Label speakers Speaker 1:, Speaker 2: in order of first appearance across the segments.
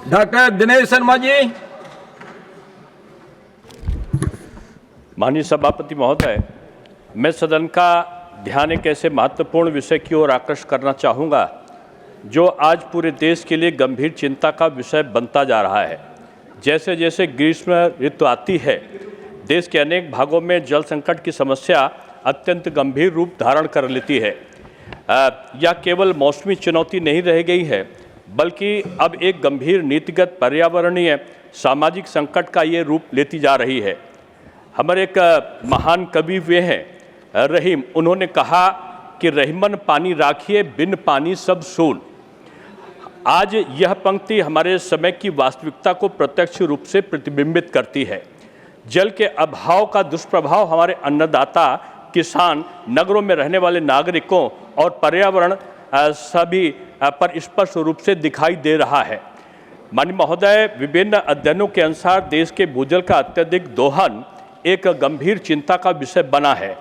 Speaker 1: Doctor Dinesh Sharma ji.
Speaker 2: माननीय सभापति महोदय, मैं सदन का ध्यान एक ऐसे महत्वपूर्ण विषय की ओर आकर्षित करना चाहूँगा जो आज पूरे देश के लिए गंभीर चिंता का विषय बनता जा रहा है। जैसे जैसे ग्रीष्म ऋतु आती है, देश के अनेक भागों में जल संकट की समस्या अत्यंत गंभीर रूप धारण कर लेती है। यह केवल मौसमी चुनौती नहीं रह गई है, बल्कि अब एक गंभीर नीतिगत, पर्यावरणीय, सामाजिक संकट का ये रूप लेती जा रही है। हमारे एक महान कवि हुए हैं रहीम, उन्होंने कहा कि रहीमन पानी राखिए, बिन पानी सब सून। आज यह पंक्ति हमारे समय की वास्तविकता को प्रत्यक्ष रूप से प्रतिबिंबित करती है। जल के अभाव का दुष्प्रभाव हमारे अन्नदाता, किसान, नगरों में रहने वाले नागरिकों और पर्यावरण सभी पर स्पष्ट रूप से दिखाई दे रहा है। माननीय महोदय, विभिन्न अध्ययनों के अनुसार देश के भूजल का अत्यधिक दोहन एक गंभीर चिंता का विषय बना है।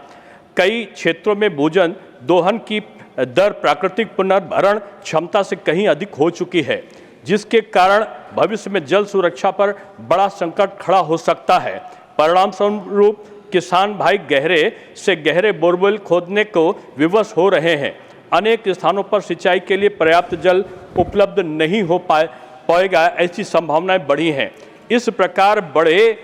Speaker 2: कई क्षेत्रों में भूजल दोहन की दर प्राकृतिक पुनर्भरण क्षमता से कहीं अधिक हो चुकी है, जिसके कारण भविष्य में जल सुरक्षा पर बड़ा संकट खड़ा हो सकता है। परिणाम स्वरूप किसान भाई गहरे से गहरे बोरवेल खोदने को विवश हो रहे हैं। अनेक स्थानों पर सिंचाई के लिए पर्याप्त जल उपलब्ध नहीं हो पाएगा, ऐसी संभावनाएं बढ़ी हैं। इस प्रकार बड़े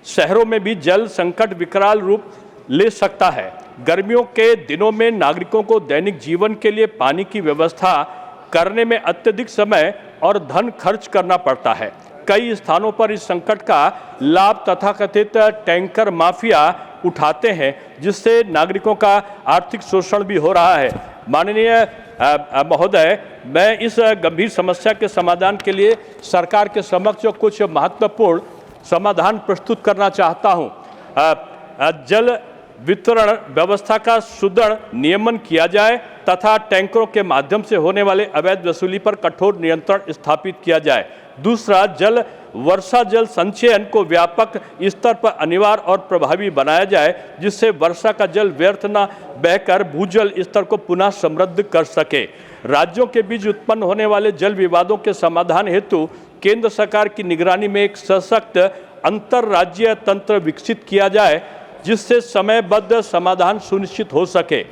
Speaker 2: शहरों में भी जल संकट विकराल रूप ले सकता है। गर्मियों के दिनों में नागरिकों को दैनिक जीवन के लिए पानी की व्यवस्था करने में अत्यधिक समय और धन खर्च करना पड़ता है। कई स्थानों पर इस संकट का लाभ तथाकथित टैंकर माफिया उठाते हैं, जिससे नागरिकों का आर्थिक शोषण भी हो रहा है। माननीय महोदय, मैं इस गंभीर समस्या के समाधान के लिए सरकार के समक्ष कुछ महत्वपूर्ण समाधान प्रस्तुत करना चाहता हूं। जल वितरण व्यवस्था का सुदृढ़ नियमन किया जाए तथा टैंकरों के माध्यम से होने वाले अवैध वसूली पर कठोर नियंत्रण स्थापित किया जाए। दूसरा, वर्षा जल संचयन को व्यापक स्तर पर अनिवार्य और प्रभावी बनाया जाए, जिससे वर्षा का जल व्यर्थ न बहकर भूजल स्तर को पुनः समृद्ध कर सके। राज्यों के बीच उत्पन्न होने वाले जल विवादों के समाधान हेतु केंद्र सरकार की निगरानी में एक सशक्त अंतर्राज्यीय तंत्र विकसित किया जाए, जिससे समयबद्ध समाधान सुनिश्चित हो सके।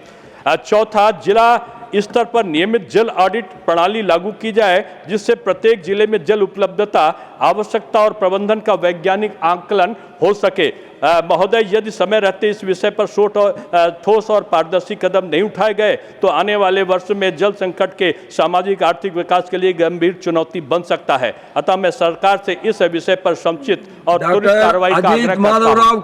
Speaker 2: चौथा, जिला स्तर पर नियमित जल ऑडिट प्रणाली लागू की जाए, जिससे प्रत्येक जिले में जल उपलब्धता, आवश्यकता और प्रबंधन का वैज्ञानिक आंकलन हो सके। महोदय, यदि समय रहते इस विषय पर ठोस और पारदर्शी कदम नहीं उठाए गए तो आने वाले वर्ष में जल संकट के सामाजिक आर्थिक विकास के लिए गंभीर चुनौती बन सकता है। अतः मैं सरकार से इस विषय पर समुचित और त्वरित कार्रवाई का आग्रह करता हूं।